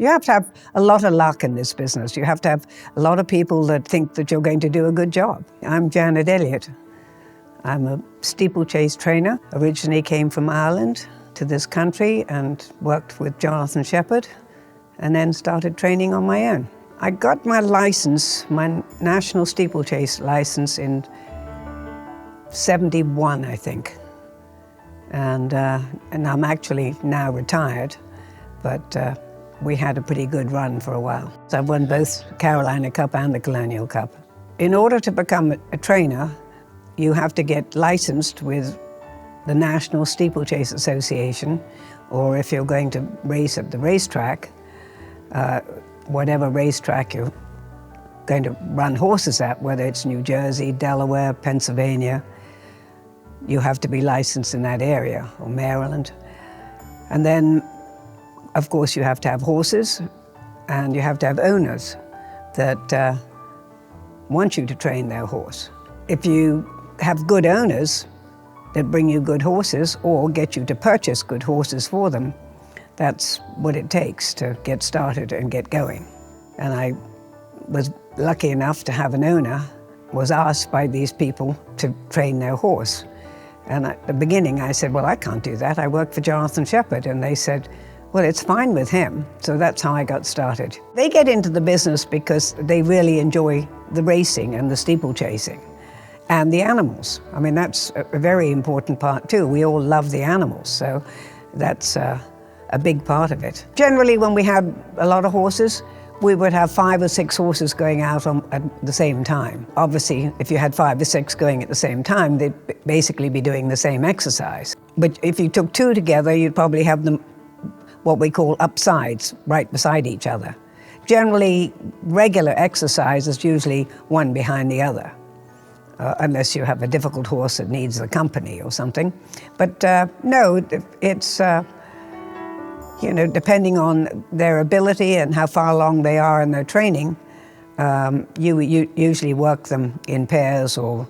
You have to have a lot of luck in this business. You have to have a lot of people that think that you're going to do a good job. I'm Janet Elliot. I'm a steeplechase trainer. Originally came from Ireland to this country and worked with Jonathan Sheppard, and then started training on my own. I got my license, my national steeplechase license in 71, I think. And I'm actually now retired, but we had a pretty good run for a while. So I've won both Carolina Cup and the Colonial Cup. In order to become a trainer, you have to get licensed with the National Steeplechase Association, or if you're going to race at the racetrack, whatever racetrack you're going to run horses at, whether it's New Jersey, Delaware, Pennsylvania, you have to be licensed in that area, or Maryland. And then, of course, you have to have horses, and you have to have owners that want you to train their horse. If you have good owners that bring you good horses or get you to purchase good horses for them, that's what it takes to get started and get going. And I was lucky enough to have an owner, was asked by these people to train their horse. And at the beginning I said, well, I can't do that. I work for Jonathan Sheppard. And they said, well, it's fine with him. So that's how I got started. They get into the business because they really enjoy the racing and the steeplechasing and the animals. I mean, that's a very important part too. We all love the animals, so that's a big part of it. Generally, when we had a lot of horses, we would have 5 or 6 horses going out at the same time. Obviously, if you had 5 or 6 going at the same time, they'd basically be doing the same exercise. But if you took 2 together, you'd probably have them what we call upsides, right beside each other. Generally, regular exercise is usually one behind the other, unless you have a difficult horse that needs the company or something. But no, it's you know, depending on their ability and how far along they are in their training, you usually work them in pairs or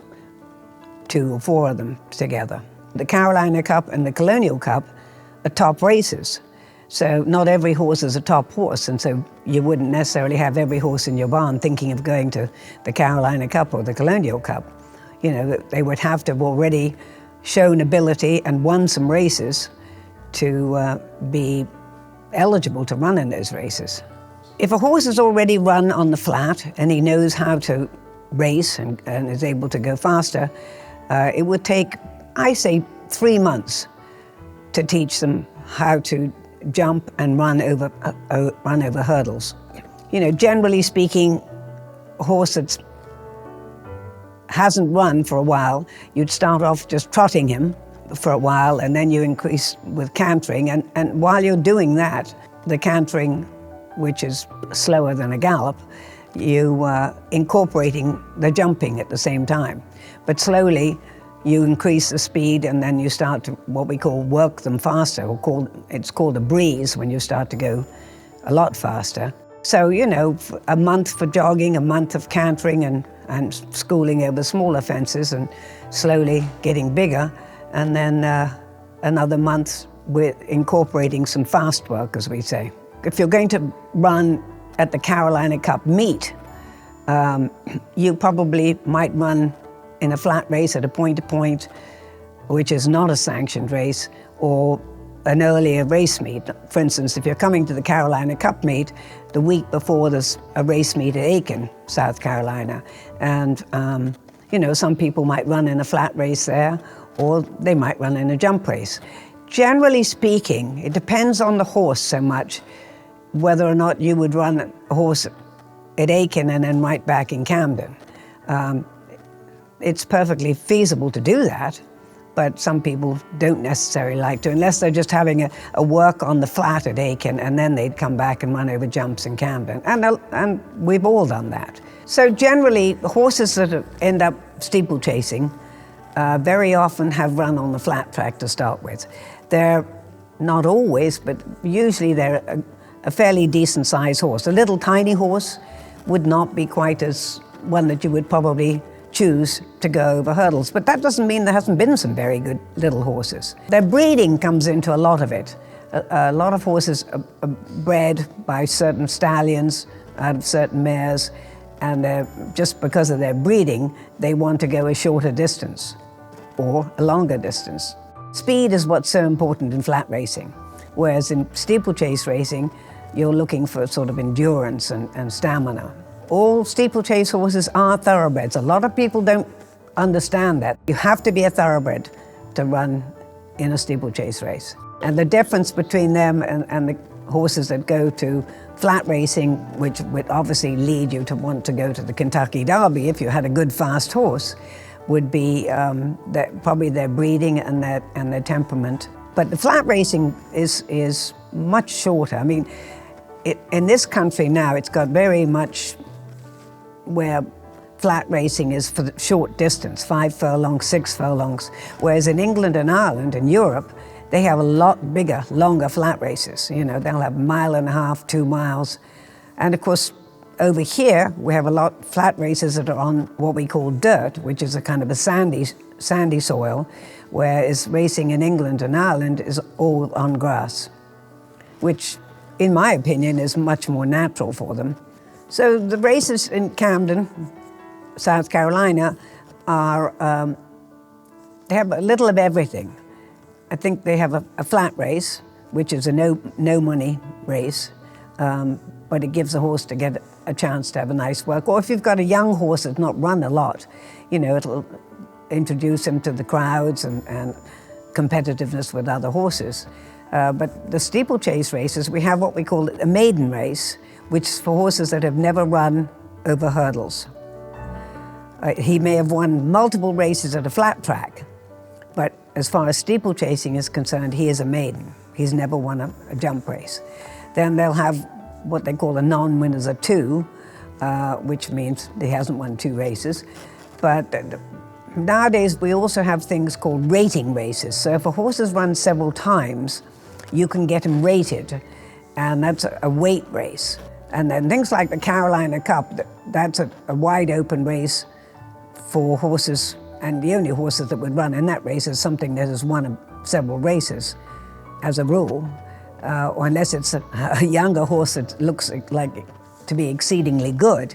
2 or 4 of them together. The Carolina Cup and the Colonial Cup are top races. So not every horse is a top horse, and so you wouldn't necessarily have every horse in your barn thinking of going to the Carolina Cup or the Colonial Cup. You know, they would have to have already shown ability and won some races to be eligible to run in those races. If a horse has already run on the flat and he knows how to race and is able to go faster, it would take, I say, 3 months to teach them how to jump and run over hurdles. You know, generally speaking, a horse that hasn't run for a while, you'd start off just trotting him for a while, and then you increase with cantering, and while you're doing that, the cantering, which is slower than a gallop, you incorporating the jumping at the same time. But slowly you increase the speed, and then you start to what we call work them faster, or it's called a breeze when you start to go a lot faster. So, you know, a month for jogging, a month of cantering and schooling over smaller fences and slowly getting bigger, and then another month with incorporating some fast work, as we say. If you're going to run at the Carolina Cup meet, you probably might run in a flat race at a point-to-point, which is not a sanctioned race, or an earlier race meet. For instance, if you're coming to the Carolina Cup meet, the week before there's a race meet at Aiken, South Carolina. And, you know, some people might run in a flat race there, or they might run in a jump race. Generally speaking, it depends on the horse so much, whether or not you would run a horse at Aiken and then right back in Camden. It's perfectly feasible to do that, but some people don't necessarily like to, unless they're just having a work on the flat at Aiken, and then they'd come back and run over jumps in Camden. And we've all done that. So generally, horses that end up steeplechasing very often have run on the flat track to start with. They're not always, but usually they're a fairly decent sized horse. A little tiny horse would not be quite as one that you would probably choose to go over hurdles. But that doesn't mean there hasn't been some very good little horses. Their breeding comes into a lot of it. A lot of horses are bred by certain stallions out of certain mares, and just because of their breeding, they want to go a shorter distance or a longer distance. Speed is what's so important in flat racing, whereas in steeplechase racing, you're looking for sort of endurance and stamina. All steeplechase horses are thoroughbreds. A lot of people don't understand that. You have to be a thoroughbred to run in a steeplechase race. And the difference between them and the horses that go to flat racing, which would obviously lead you to want to go to the Kentucky Derby if you had a good fast horse, would be probably their breeding and their temperament. But the flat racing is much shorter. I mean, in this country now, it's got very much where flat racing is for the short distance, 5 furlongs, 6 furlongs, whereas in England and Ireland and Europe, they have a lot bigger, longer flat races. You know, they'll have 1.5 miles, 2 miles. And of course, over here, we have a lot of flat races that are on what we call dirt, which is a kind of a sandy soil, whereas racing in England and Ireland is all on grass, which, in my opinion, is much more natural for them. So the races in Camden, South Carolina, they have a little of everything. I think they have a flat race, which is a no money race, but it gives the horse to get a chance to have a nice work. Or if you've got a young horse that's not run a lot, you know, it'll introduce him to the crowds and competitiveness with other horses. But the steeplechase races, we have what we call a maiden race, which is for horses that have never run over hurdles. He may have won multiple races at a flat track, but as far as steeplechasing is concerned, he is a maiden. He's never won a jump race. Then they'll have what they call a non-winners of 2, which means he hasn't won 2 races. But nowadays, we also have things called rating races. So if a horse has run several times, you can get him rated, and that's a weight race. And then things like the Carolina Cup, that's a wide open race for horses, and the only horses that would run in that race is something that has won several races, as a rule, or unless it's a younger horse that looks like to be exceedingly good,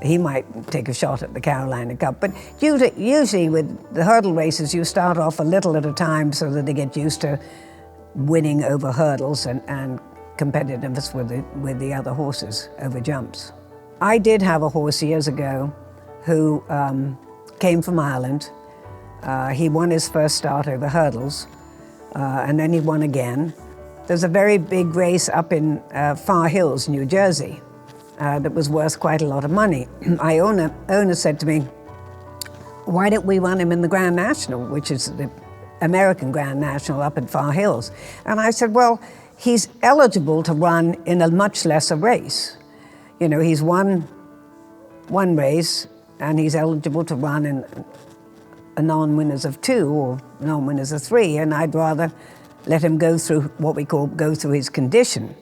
he might take a shot at the Carolina Cup. But usually with the hurdle races, you start off a little at a time so that they get used to winning over hurdles and competitiveness with the other horses over jumps. I did have a horse years ago who came from Ireland. He won his first start over hurdles, and then he won again. There's a very big race up in Far Hills, New Jersey, that was worth quite a lot of money. My owner said to me, why don't we run him in the Grand National, which is the American Grand National up at Far Hills? And I said, well, he's eligible to run in a much lesser race. You know, he's won one race, and he's eligible to run in a non-winners of 2 or non-winners of 3, and I'd rather let him go through what we call go through his condition.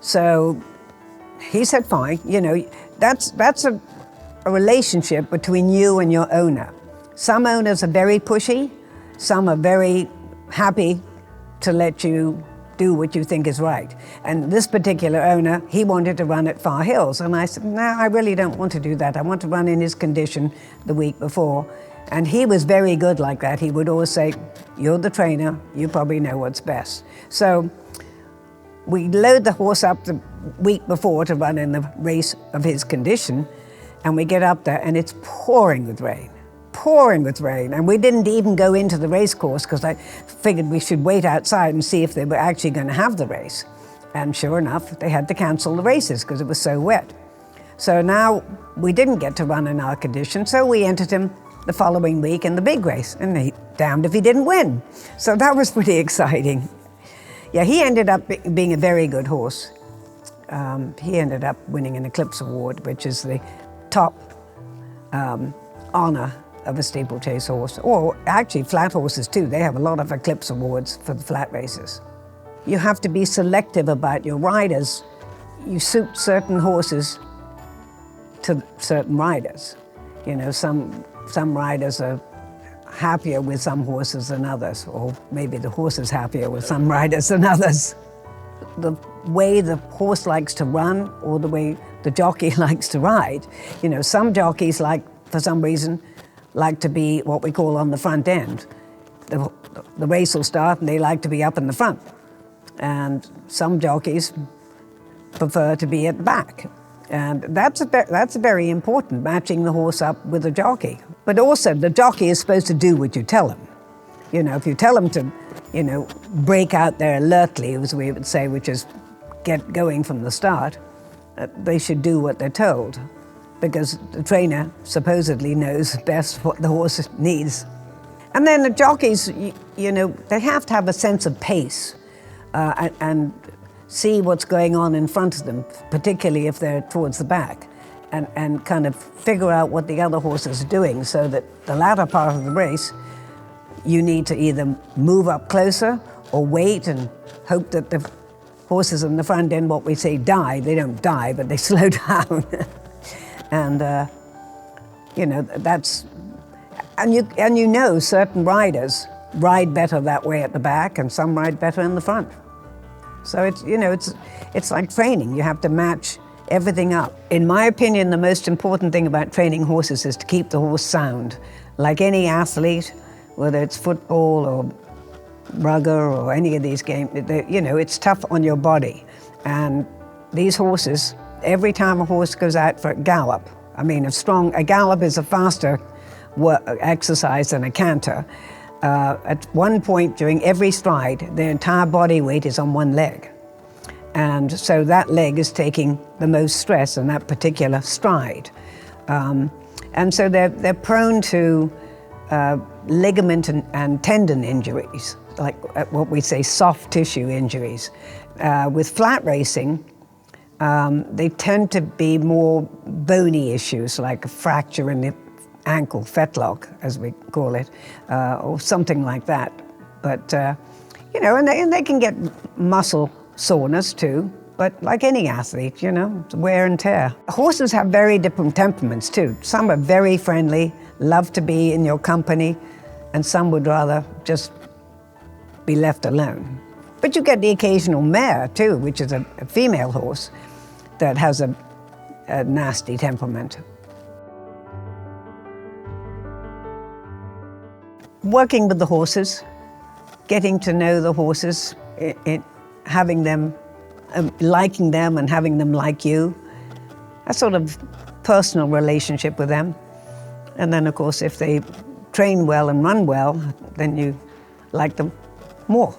So he said, fine, you know, that's a relationship between you and your owner. Some owners are very pushy, some are very happy to let you do what you think is right. And this particular owner, he wanted to run at Far Hills. And I said, no, I really don't want to do that. I want to run in his condition the week before. And he was very good like that. He would always say, you're the trainer, you probably know what's best. So we load the horse up the week before to run in the race of his condition, and we get up there and it's pouring with rain. And we didn't even go into the race course because I figured we should wait outside and see if they were actually going to have the race. And sure enough, they had to cancel the races because it was so wet. So now we didn't get to run in our condition, so we entered him the following week in the big race, and he damned if he didn't win. So that was pretty exciting. Yeah, he ended up being a very good horse. He ended up winning an Eclipse Award, which is the top honor of a steeplechase horse, or actually flat horses too. They have a lot of Eclipse Awards for the flat races. You have to be selective about your riders. You suit certain horses to certain riders. You know, some riders are happier with some horses than others, or maybe the horse is happier with some riders than others. The way the horse likes to run or the way the jockey likes to ride. You know, some jockeys for some reason, like to be what we call on the front end. The race will start and they like to be up in the front. And some jockeys prefer to be at the back. And that's very important, matching the horse up with the jockey. But also, the jockey is supposed to do what you tell him. You know, if you tell him to, break out there alertly, as we would say, which is get going from the start, they should do what they're told, because the trainer supposedly knows best what the horse needs. And then the jockeys, they have to have a sense of pace and see what's going on in front of them, particularly if they're towards the back, and kind of figure out what the other horse is doing, so that the latter part of the race, you need to either move up closer or wait and hope that the horses in the front end, what we say, die. They don't die, but they slow down. And, that's... And certain riders ride better that way at the back, and some ride better in the front. So it's like training. You have to match everything up. In my opinion, the most important thing about training horses is to keep the horse sound. Like any athlete, whether it's football or rugger or any of these games, it's tough on your body. And these horses, every time a horse goes out for a gallop, a gallop is a faster exercise than a canter. At one point during every stride, their entire body weight is on one leg. And so that leg is taking the most stress in that particular stride. And so they're prone to ligament and tendon injuries, like what we say soft tissue injuries. With flat racing, they tend to be more bony issues, like a fracture in the ankle, fetlock, as we call it, or something like that. But, and they can get muscle soreness too, but like any athlete, it's wear and tear. Horses have very different temperaments too. Some are very friendly, love to be in your company, and some would rather just be left alone. But you get the occasional mare too, which is a female horse that has a nasty temperament. Working with the horses, getting to know the horses, having them, liking them and having them like you, a sort of personal relationship with them. And then, of course, if they train well and run well, then you like them more.